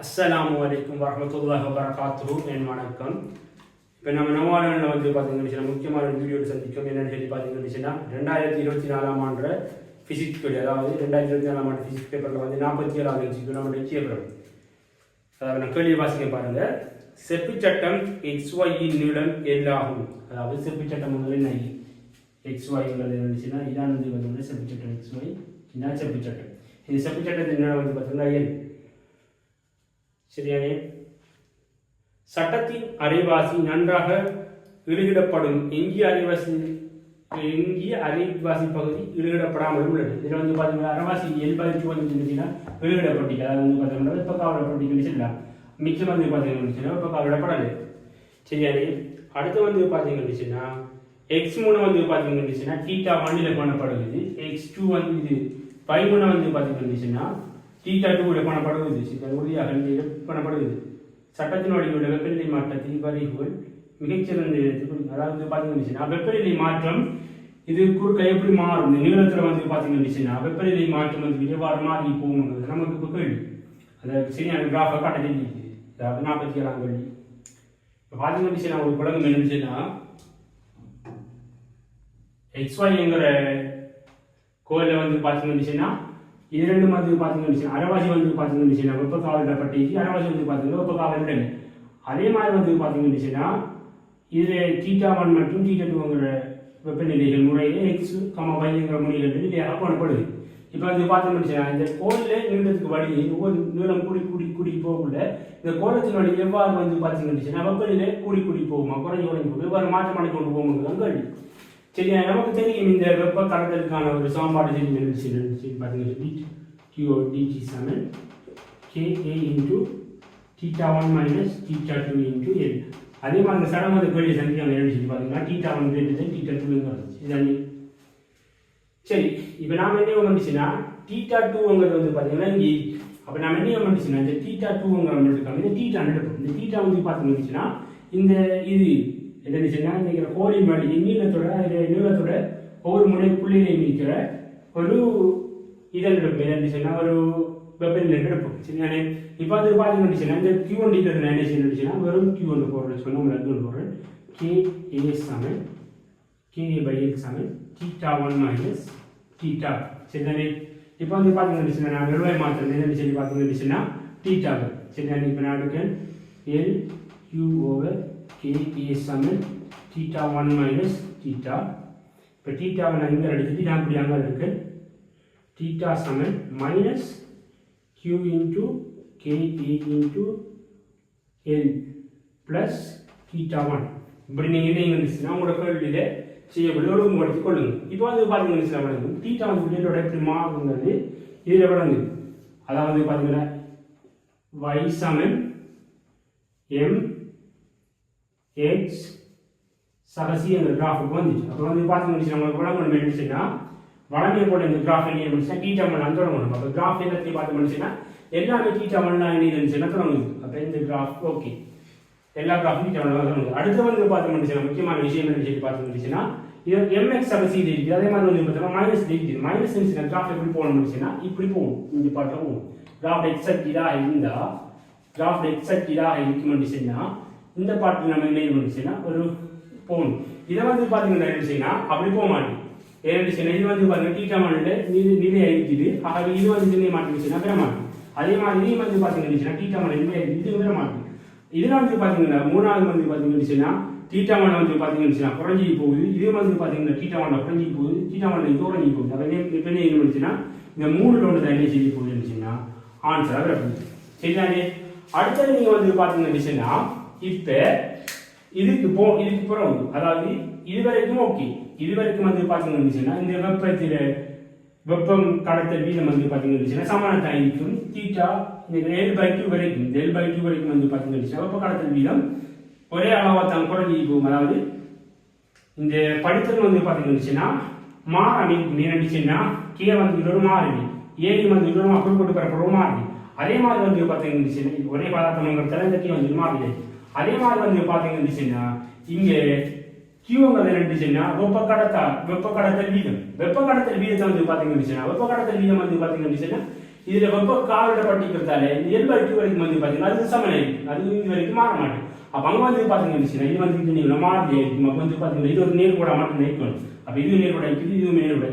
அஸ்ஸலாமு அலைக்கும் வரஹ்மத்துல்லாஹி வபரகாத்துஹு. என் வணக்கம். இப்போ நம்ம நவானில் வந்து பார்த்தீங்கன்னா முக்கியமான ஒரு வீடியோவில் சந்திக்கும். என்னென்னு சொல்லி பார்த்தீங்கன்னா 2024 ஆண்டு ஃபிசிக்ஸ் படி, அதாவது 2024 ஆண்டு ஃபிசிக்ஸ் பேப்பரில் வந்து 47வது எக்ஸிக்யூ நம்ம நிச்சயப்படும். அதாவது நான் கேள்வி வாசிக்க பாருங்கள். செப்பு சட்டம் XYயின் நீளம் எல்லாகும். அதாவது செப்பு சட்டம் வந்து என்ன, XYங்கிறது இருந்துச்சுன்னா இதான் வந்து பார்த்தீங்கன்னா செப்பு சட்டம் XY, இதான் செப்பு சட்டம். இந்த செப்பு சட்டத்தின் நீளம் வந்து பார்த்தீங்கன்னா L. சரியானே? சட்டத்தின் அரைவாசி நன்றாக இடுகிடப்படும் எஞ்சிய அரைவாசி பகுதி இடுகிடப்படாமல் உள்ளது. இதில் வந்து பார்த்தீங்கன்னா அரைவாசி எல்பாய்க்கு வந்து இருந்துச்சுன்னா இடுகிடப்பட்டிக்கு, அதாவது வந்து பார்த்தீங்கன்னா வெப்பக்காவலப்பட்டிக்கு சொல்லலாம். மிச்சம் வந்து பார்த்தீங்கன்னா வெப்பக்காவலப்படலை. சரியானே? அடுத்து வந்து பார்த்தீங்கன்னா X3 வந்து பார்த்தீங்கன்னா தீட்டா 1 பண்ணப்படுது. X2 வந்து இது பைமுனை வந்து பார்த்தீங்கன்னா தீட்டா 2 பண்ணப்படுவது. உறுதியாக பண்ணப்படுவது. சட்டத்தினுடைய வெப்பநிலை மாற்றத்தின் வரைவுகள் மிகச்சிறந்த, அதாவது பார்த்தீங்கன்னா வெப்பநிலை மாற்றம் இது குறுக்க எப்படி மாறும், இந்த நீளத்தில் வந்து பார்த்தீங்கன்னா வெப்பநிலை மாற்றம் வந்து எவ்வாறு மாறி போகுங்கிறது நமக்கு இப்போ கேள்வி. அதாவது சரியான கிராஃபை காட்ட தெரியுது. அதாவது 47ஆம் கேள்வி. இப்போ பார்த்தீங்கன்னா ஒரு குழந்தை என்னச்சுன்னா XYங்கிற கோயிலில் வந்து பார்த்தீங்கன்னா இது ரெண்டும் வந்து பார்த்தீங்கன்னா அரைவாசி வந்து பார்த்தீங்கன்னா வெப்பக்காவலப்பட்டி, அரைவாசி வந்து பார்த்தீங்கன்னா வெப்பக்காவல். அதே மாதிரி வந்து பார்த்தீங்கன்னா இதில் தீட்டா 1 மற்றும் தீட்டா 2ங்கிற வெப்பநிலைகள் முறையே X,Y முறைகள் இல்லையாக பண்ணப்படுது. இப்போ வந்து பார்த்தீங்கன்னா இந்த கோயிலில் நீளத்துக்கு வழி ஒவ்வொரு நீளம் கூடி போகக்குள்ள இந்த கோலத்தின் வழி எவ்வாறு வந்து பார்த்தீங்கன்னா வெப்பநிலை கூடி போகுமா, குறைஞ்சி போகும், எவ்வாறு மாற்றமடை கொண்டு போகும்போது கேள்வி. சரியா? நமக்கு தெரியும் இந்த வெப்ப கடத்தலுக்கான ஒரு சமன்பாடு பார்த்தீங்கன்னா QODT சமன் KA into θ1 minus θ2 into L. அதே மாதிரி அந்த சடம் வந்து கேள்வி சந்திக்காங்க என்னன்னு சொல்லி பார்த்தீங்கன்னா θ1 greater θ2 இதானே. சரி, இப்போ நாம் என்ன வந்துச்சுன்னா θ2ங்கிறது வந்து பார்த்தீங்கன்னா இங்கே. அப்போ நாம் என்ன வந்துச்சுன்னா இந்த θ2ங்கிற இருக்காங்க, இந்த θ எடுப்போம். இந்த θ வந்து பார்த்தீங்கன்னா இந்த இது என்னச்சுன்னா இந்த கோலின் வழி நீளத்தோட ஒவ்வொரு முறை புள்ளியிலையும் இருக்கிற ஒரு இதன் எடுப்போம். என்னச்சுன்னா ஒரு வெப்பநிலை எடுப்போம். சரியானே? இப்போ அது பார்த்தீங்கன்னா இந்த Q1 என்ன செய்யணுச்சுன்னா வெறும் Q1 போடுறேன் சொன்ன உங்களுக்கு போடுறேன். KA சமன் KA/L சமன் θ1 minus θ. சரிதானே? இப்போ வந்து பார்த்தீங்கன்னா நான் வெறுவாய் மாத்திரம் என்னன்னு சொல்லி பார்த்தீங்கன்னா θ. சரிதானே? இப்போ நான் எடுக்கேன் LQ/KA சமன் θ1 minus θ. இப்போ θவை நான் இங்கே எடுத்துட்டு நான் இப்படி அங்கே இருக்கு θ சமன் minus Q into KA into L plus θ1. இப்படி நீங்கள் இதை இருந்துச்சுன்னா உங்களோட கேள்வியில் செய்யக்கூடிய ஒழுங்குபடுத்திக் கொள்ளுங்க. இப்போ வந்து பார்த்தீங்கன்னா வழங்கும் θ வந்து பிள்ளையோட எப்படி மாறுங்கிறது இதில் வழங்குது. அதாவது பார்த்தீங்கன்னா Y சமன் M X சகசி அந்த கிராஃபுக்கு வந்துச்சு. அப்போ வந்து பார்த்தீங்கன்னா நம்மளுக்கு வழங்கணும் என்னச்சுன்னா வளமையை போல இந்த கிராஃப் என்ன இருந்துச்சுன்னா θ1 தொடங்கணும். அப்போ கிராஃப் எல்லாத்தையும் பார்த்தோம்னுச்சுன்னா எல்லாமே θ1 இருந்துச்சுன்னா தொடங்குது. அப்போ இந்த கிராஃப் ஓகே, எல்லா கிராஃபும் θ1 தொடங்குது. அடுத்து வந்து பார்த்தோம்னுச்சுன்னா முக்கியமான விஷயம் என்ன சொல்லி பார்த்தோம்னுச்சுன்னா இது MX சகசி இருக்குது. அதே மாதிரி வந்து பார்த்தோம்னா மைனஸ் இருக்குது. மைனஸ் இருந்துச்சுன்னா கிராஃப் எப்படி போகணும்னுச்சுன்னா இப்படி போகும், இந்த பாட்டில் போகும். கிராஃப் எக்ஸாக்டாக இருந்தால் கிராஃப் எக்ஸாக்டாக இருக்கும்னுச்சுன்னா இந்த பாட்டில் நம்ம என்ன இருந்துச்சுன்னா ஒரு போகணும். இதை வந்து பார்த்தீங்கன்னா இருந்துச்சுன்னா அப்படி போக மாட்டேன். ஏன்னா இது வந்து பார்த்தீங்கன்னா θ1 நிலையாக இருக்குது. ஆகவே இது வந்து நிலையை மாட்டிச்சுன்னா பெற மாட்டேன். அதே மாதிரி இதையும் வந்து பார்த்தீங்கன்னா θ1 நிலையாக இருக்குது, இது பெற மாட்டேன். இதில் வந்து பார்த்தீங்கன்னா மூணாவது வந்து பார்த்தீங்கன்னா θ1 வந்து பார்த்தீங்கன்னா குறைஞ்சி போகுது. இதே வந்து பார்த்தீங்கன்னா θ1 குறைஞ்சி போகுது, θ1 குறைஞ்சி போகுது. அதை இப்போ என்ன இருந்துச்சுன்னா இந்த 3 ஒன்று தான் என்ன செய்ய போகுது இருந்துச்சுன்னா ஆன்சராக வரப்போகுது. சரிதானே? அடுத்தது நீங்கள் வந்து பார்த்தீங்கன்னா இப்போ இதுக்கு பிறகு, அதாவது இதுவரைக்கும் ஓகே, இதுவரைக்கும் வந்து பார்த்தீங்கன்னா இந்த வெப்பம் கடத்தல் வீதம் வந்து பார்த்தீங்கன்னா சமானத்தான் இருக்கும். θ இந்த L/2 வரைக்கும், இந்த L/2 வரைக்கும் வந்து பார்த்தீங்கன்னா வெப்ப கடத்தல் வீதம் ஒரே அளவாக தான் குறைஞ்சி போகும். அதாவது இந்த படித்தல் வந்து பார்த்தீங்கன்னா மாறி நினைச்சுன்னா கே வந்து இதோட மாறுது, ஏடி வந்து இதோட குறிப்பிட்டு பெறப்படும் மாறுது. அதே மாதிரி வந்து பார்த்தீங்கன்னா ஒரே பதார்த்தங்கிறதால இந்த கே வந்து மாறுது. அதே மாதிரி வந்து பார்த்தீங்கன்னா இங்கே Qங்கிறது என்னச்சுன்னா வெப்ப கடத்தல் வீதம். வெப்ப கடத்தல் வீதத்தை வந்து பார்த்தீங்கன்னா வெப்ப கடத்தல் வீதம் வந்து பார்த்தீங்கன்னா இதில் வெப்ப காவிட பட்டிக்கிறதால இந்த L/2 வரைக்கும் வந்து பார்த்தீங்கன்னா அது சமநிலை அது இது வரைக்கும் மாற மாட்டேன். அப்போ அங்கே வந்து பார்த்தீங்கன்னா இது வந்து நீங்கள் மாறலையே அப்போ வந்து பார்த்தீங்கன்னா இது ஒரு நேர்கோடா மட்டும் நிற்கணும். அப்போ இது நேர்கோடா இருக்குது இது நேர்கோடா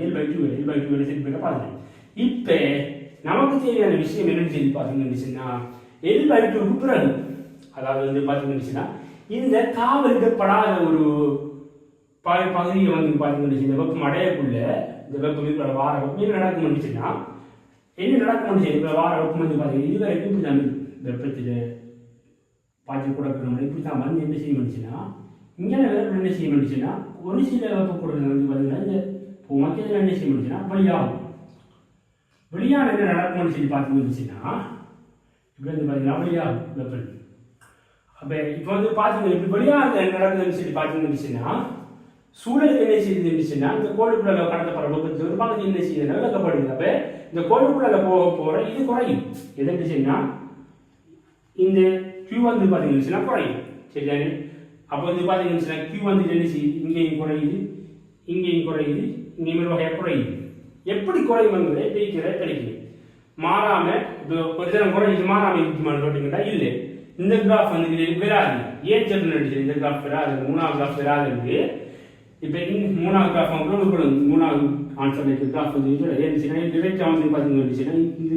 L/2 வரை சரி போய்ட்டு பார்த்துக்கணும். இப்போ நமக்கு தேவையான விஷயம் என்னன்னு சொல்லி பார்த்தீங்கன்னா L/2க்கு பிறகு அதாவது வந்து பார்த்தீங்கன்னா இந்த காவலிடப்படாத ஒரு பகுதியை வந்து பார்த்தீங்கன்னா இந்த வெப்பம் அடையக்குள்ள இந்த வெப்பம் வார வெப்பம் என்ன நடக்கும்னுச்சுன்னா என்ன நடக்கும்னு இப்போ வார வெப்பம் வந்து பார்த்தீங்கன்னா இது வரைக்கும் இப்படி தான் வெப்பத்தில் பாய்ச்சி கொடுக்கணும் இப்படி தான் வந்து என்ன செய்ய முடிச்சுன்னா இங்கே என்ன செய்ய முடிச்சுன்னா ஒரு சில வெப்ப கொடுக்கறது வந்து பார்த்தீங்கன்னா இந்த மத்தியத்தில் என்ன செய்ய முடிச்சுன்னா வெளியாகும். வெளியான என்ன நடக்கும்னு சொல்லி பார்த்தீங்கன்னா இப்படி வந்து பார்த்தீங்கன்னா வெளியாகும் வெப்பம். அப்போ இப்போ வந்து பார்த்தீங்கன்னா இப்படி வெளியாக என்ன நடக்குதுன்னு சொல்லி பார்த்தீங்கன்னா சூழலுக்கு என்ன செய்யுதுன்னா இந்த கோளுக்குள்ள கடத்தப்படுற வெப்பத்தில் ஒரு பகுதி என்ன செய்யுதுன்னா விளக்கப்படுது. அப்போ இந்த கோளுக்குள்ள போகிற இது குறையும். எதுன்னு சொன்னா இந்த Q வந்து பார்த்தீங்கன்னா குறையும். சரிதானே? அப்போ வந்து பார்த்தீங்கன்னா Q வந்து என்ன செய்யுது இங்கேயும் குறையுது இங்கேயும் குறையுது இங்கேயும் வகையாக குறையுது. எப்படி குறையும் என்பதை பிரிக்கிறது மாறாம இப்போ ஒரு தினம் குறைஞ்சி மாறாம இருக்குமான்னு கேட்டீங்கன்னா இல்லை. இந்த கிராஃப் வந்து இது வராது. ஏன் சொல்லுன்னு இந்த கிராஃப் வராது மூணாவது கிராஃப் வராது. இப்போ மூணாவது கிராஃப் உங்களுக்கு மூணாவது ஆன்சர் கிராஃப் வந்து டிரெக்டாக வந்து பார்த்தீங்கன்னா இது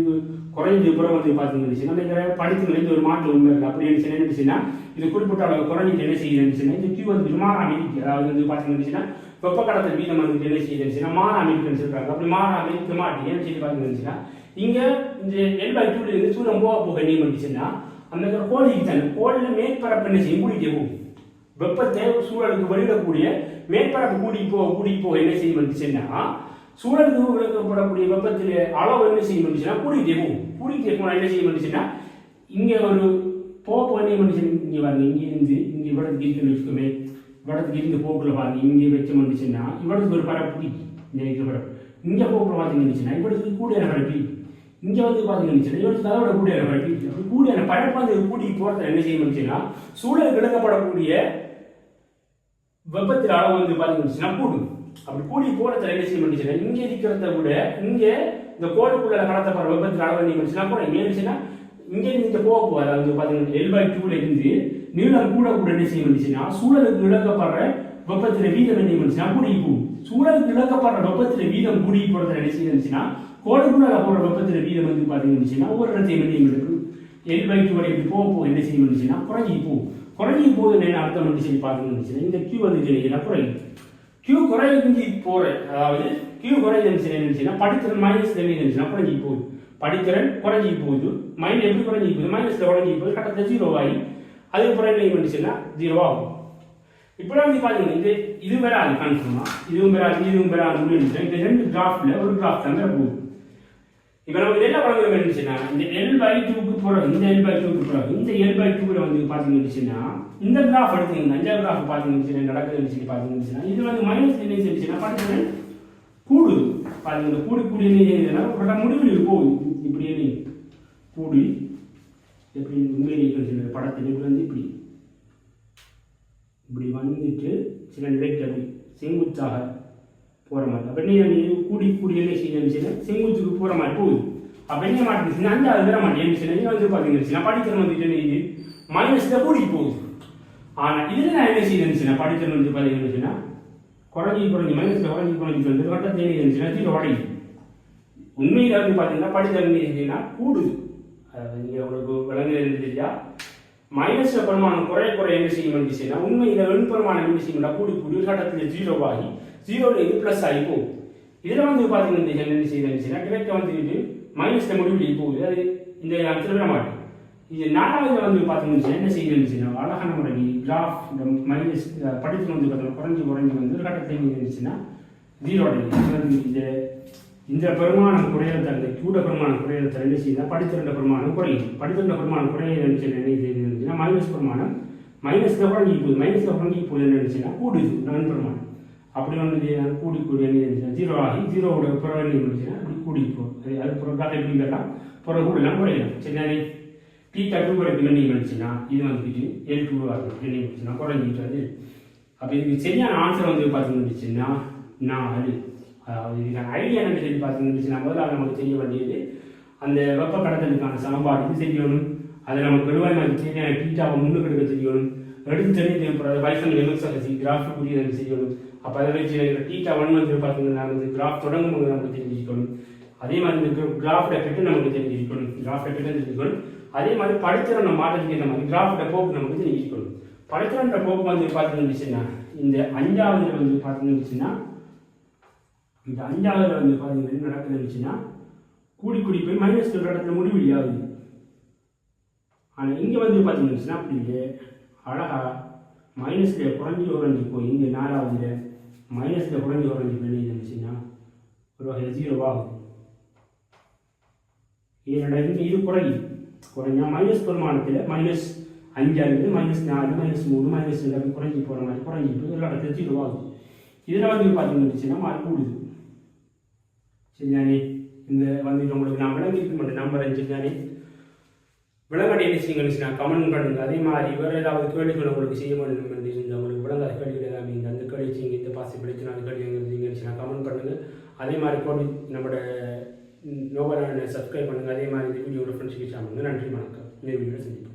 குறைஞ்ச புறம் வந்து பார்த்தீங்கன்னா இந்த படித்துங்க ஒரு மாற்றம் உண்மை இல்லை. அப்படி என்ன இது குறிப்பிட்ட அளவு குறைஞ்சிட்டு என்ன செய்யுதுன்னு இந்த Q வந்து மாறாம இருக்கு. அதாவது வந்து பார்த்தீங்கன்னா வெப்ப கடத்தல் வீதம் வந்து என்ன செய்யுதுன்னா மாறாம இருக்குன்னு சொல்றாங்க. அப்படி மாறாம இருக்க மாட்டேன் ஏன்னு சொல்லி பார்த்தீங்கன்னா இங்க இந்த L/2 இருந்து சூரியன் போக என்ன பண்ணிச்சுன்னா அந்த கோழிக்கு தானே கோழில் மேற்பரப்பு என்ன செய்யும் கூடிட்டே போகும். வெப்பத்தை சூழலுக்கு வெளியிடக்கூடிய மேற்பரப்பு கூடி போக என்ன செய்ய வந்துச்சுன்னா சூழலுக்கு விளக்கப்படக்கூடிய வெப்பத்தில் அளவு என்ன செய்ய வந்துச்சுன்னா கூடிட்டே போகும். கூடிட்டே போனால் என்ன செய்ய வந்துச்சுன்னா இங்கே ஒரு போக்கு என்ன வந்துச்சு இங்கே பாருங்க இங்கே இருந்து இங்கே இவ்வளவுக்கு இருக்குன்னு வச்சுக்கோமே இவ்வளவுக்கு இருந்து போக்கில் பாருங்க இங்கே வச்சு வந்துச்சுன்னா இவ்வளவுக்கு ஒரு பரப்பு இங்கே இருக்கிற பரப்பு இங்கே போக்கில் பார்த்தீங்கன்னு இவ்வளவுக்கு கூடிய பரப்பு இங்கே வந்து பார்த்தீங்கன்னு இவ்வளவுக்கு அதோட கூடிய பரப்பு கூடிய பரப்பு வந்து கூடி போகிறத என்ன செய்ய வந்துச்சுன்னா சூழலுக்கு விளக்கப்படக்கூடிய வெப்பத்தில் அளவு வந்து பார்த்தீங்கன்னா கூடும். அப்படி கூடி போறதுல என்ன செய்ய முடிச்சுன்னா இங்கே இருக்கிறத விட இங்கே இந்த கோடுக்குள்ள கடத்தப்படுற வெப்பத்தில் அளவு என்ன பண்ணிச்சுன்னா கூட ஏன்னுச்சுன்னா இங்கே இருந்து போக அதாவது பார்த்தீங்கன்னா L/2 இருந்து நீளம் கூட என்ன செய்ய முடிச்சுன்னா சூழலுக்கு இழக்கப்படுற வெப்பத்தில் வீதம் என்ன பண்ணிச்சுன்னா கூடி போகும். சூழலுக்கு இழக்கப்படுற வெப்பத்தில் வீதம் கூடி போறதுல என்ன செய்யுச்சுன்னா கோடுக்குள்ள போற வெப்பத்தில் வீதம் வந்து பார்த்தீங்கன்னா ஒவ்வொரு இடத்தையும் என்ன இருக்கும் L/2 இப்படி போக என்ன செய்ய முடிச்சுன்னா குறைஞ்சி போகும். குறைஞ்சி போகுது என்ன அர்த்தம் சொல்லி பார்த்தீங்கன்னா இந்த Q வந்து குறையும். Q குறைஞ்சி போற அதாவது Q குறைஞ்சுன்னா படித்திறன் மைனஸ் இருந்துச்சுன்னா குறைஞ்சி போகுது. படித்திறன் குறைஞ்சி போகுது மைனஸ் எப்படி குறைஞ்சி போகுது மைனஸ்ல குறைஞ்சி போகுது கட்டத்தில் 0 ஆகி அதுக்கப்புறம் என்ன பண்ணிச்சுன்னா 0 ஆகும். இப்படி வந்து பார்த்தீங்கன்னா இது வராது கன்ஃபார்மா இதுவும் வராது முடிஞ்சுன்னா இந்த ரெண்டு கிராஃப்ல ஒரு கிராஃப் தான் போகுது. இப்போ நமக்கு என்ன பழக்கம் இருந்துச்சுன்னா இந்த L/2க்கு பிறகு இந்த L/2ல வந்து பார்த்தீங்கன்னா இந்த கிராஃப் எடுத்தீங்கன்னா இந்த கிராஃப் பார்த்தீங்கன்னா நடக்குதுன்னு பார்த்தீங்கன்னா இது வந்து மைனஸ் என்ன இருந்துச்சுன்னா பார்த்தீங்கன்னா கூடு பார்த்தீங்கன்னா கூடி என்ன முடிவில் போகுது இப்படி கூடி எப்படி உண்மையிலே படத்தில் இப்படி வந்து இப்படி வந்துட்டு சில நிலைக்கு அப்படி செங்குத்தாக போகிற மாதிரி அப்போ என்ன கூடி என்ன செய்யணும் செங்குத்துக்கு போகிற மாதிரி போகுது. அப்போ என்ன மாட்டேங்குச்சுன்னா அஞ்சாவது வர மாட்டேன் என்ன வந்து பார்த்தீங்கன்னா படிக்கிற வந்துட்டு இது மைனஸில் கூடி போகுது. ஆனால் இதில் நான் என்ன செய்யணுச்சுன்னா படிக்கிற வந்து பார்த்தீங்கன்னா குறைஞ்சி மைனஸில் குறைஞ்சி வந்து கட்டத்தில் என்ன இருந்துச்சுன்னா 0 அடையுது. உண்மையில் வந்து பார்த்தீங்கன்னா படித்தல் என்ன கூடுது. அதாவது இங்கே உங்களுக்கு விலங்கு இருந்துச்சா மைனஸில் பெருமானம் குறைய என்ன செய்ய வந்துச்சுன்னா உண்மையில் வெண்பெருமானம் என்ன செய்யணும்னா கூடி ஒரு கட்டத்தில் 0 ஆகி 0ல இது ப்ளஸ் ஆகி போகும். இதில் வந்து பார்த்தீங்கன்னா என்ன செய்யுதுன்னா டிரெக்டாக வந்துட்டு மைனஸில் முடிவு போகுது. அது இந்த இடத்துல விட மாட்டேன். இது 4வது வந்து பார்த்தீங்கன்னா என்ன செய்யுதுன்னா அழகான முறைக்கு கிராஃப் இந்த மைனஸ் படித்து வந்து பார்த்தீங்கன்னா குறைஞ்சி வந்து ஒரு கட்டத்தில் என்ன இருந்துச்சுன்னா 0 அடையுது. இந்த பெருமானம் குறையிறது அந்த கூட பெருமானம் குறையிறது என்ன செய்யுதுன்னா படித்திருந்த பெருமானம் குறையும். படித்திருந்த பெருமானம் குறைய என்ன செய்யுதுன்னா மைனஸ் பெருமானம் மைனஸில் குறைஞ்சி போகுது என்ன இருந்துச்சுன்னா கூடுது நன் பெருமானம். அப்படி வந்து கூடி என்ன இருந்துச்சுன்னா 0 ஆகி 0வோட புறம் என்ன இருந்துச்சுன்னா அப்படி கூடி போகும். அது புறம் எப்படி கேட்டால் புறம் கூடலாம் குறையலாம். சரி T2 வரைக்கும் என்ன இருந்துச்சுன்னா இது வந்துட்டு L2 ஆகும் என்ன இருந்துச்சுன்னா குறைஞ்சிட்டு அது. அப்போ இதுக்கு சரியான ஆன்சர் வந்து பார்த்தீங்கன்னா 4. அதாவது இதுக்கான ஐடியா என்ன சொல்லி பார்த்தீங்கன்னா முதல்ல நமக்கு தெரிய வேண்டியது அந்த வெப்ப கடத்தலுக்கான சமன்பாடு இது தெரியணும். அதை நமக்கு எழுவாய் மாதிரி தேவையான டீட்டாவை முன்னுக்கு எடுக்க தெரியணும். எடுத்து தேவைப்படுற பைசன் எம்எக்ஸ்எல்எஸ்சி கிராஃப் புரியது செய்யணும். அப்போ அதை வச்சு டீட்டா 1 வந்து பார்த்தீங்கன்னா கிராஃப் தொடங்கும் போது நமக்கு தெரிஞ்சிருக்கணும். அதே மாதிரி இந்த கிராஃப் டெபிட் நமக்கு தெரிஞ்சிருக்கணும். கிராஃப் டெபிட் தெரிஞ்சிருக்கணும். அதே மாதிரி படித்திறன மாற்றத்துக்கு ஏற்ற மாதிரி கிராஃப் போக்கு நமக்கு தெரிஞ்சிருக்கணும். படித்திறன்ற போக்கு வந்து பார்த்தீங்கன்னா இந்த 5வது வந்து பார்த்தீங்கன்னா இந்த 5வது வந்து பார்த்தீங்கன்னா நடக்குதுன்னா கூடி கூடி போய் மைனஸ் இடத்துல முடிவெளியாகுது. ஆனால் இங்கே வந்து பார்த்தீங்கன்னா அப்படியே அழகா மைனஸில் குறைஞ்சி உறைஞ்சி போய் இங்கே 4வதுல மைனஸில் குறைஞ்சி உறைஞ்சி போய் இருந்துச்சுன்னா ஒரு வகை 0 ஆகுது. ஏன்னா இங்கே இது குறைஞ்சா மைனஸ் பெருமானத்தில் -5 -4 -3 -2 குறைஞ்சி போகிற மாதிரி குறைஞ்சி போய் ஒரு இடத்துல 0 ஆகுது. இதில் வந்து பார்த்தீங்கன்னா மார்க் கூடுது. சரிதானே? இந்த வந்து உங்களுக்கு நான் விளங்கியிருக்க மாட்டேன் நம்பர் சரிதானே? விளங்காட்டி என்ன செய்யுங்க கமெண்ட் பண்ணுங்க. அதே மாதிரி வேறு ஏதாவது கேள்விகள் உங்களுக்கு செய்ய வேண்டும் என்று இருந்தால் உங்களுக்கு விளங்காத கேள்விகள் ஏதாவது நீங்கள் அந்த கேள்வி செய்யுங்க. இந்த பாசி பிடிச்சு நான் கேள்வி கமெண்ட் பண்ணுங்கள். அதே மாதிரி போட்டு நம்மளோட நோபலான சப்ஸ்கிரைப் பண்ணுங்கள். அதே மாதிரி இந்த வீடியோட ஃப்ரெண்ட்ஸுக்கு ஷேர் பண்ணுங்கள். நன்றி, வணக்கம். இந்த வீடியோவில் சந்திப்போம்.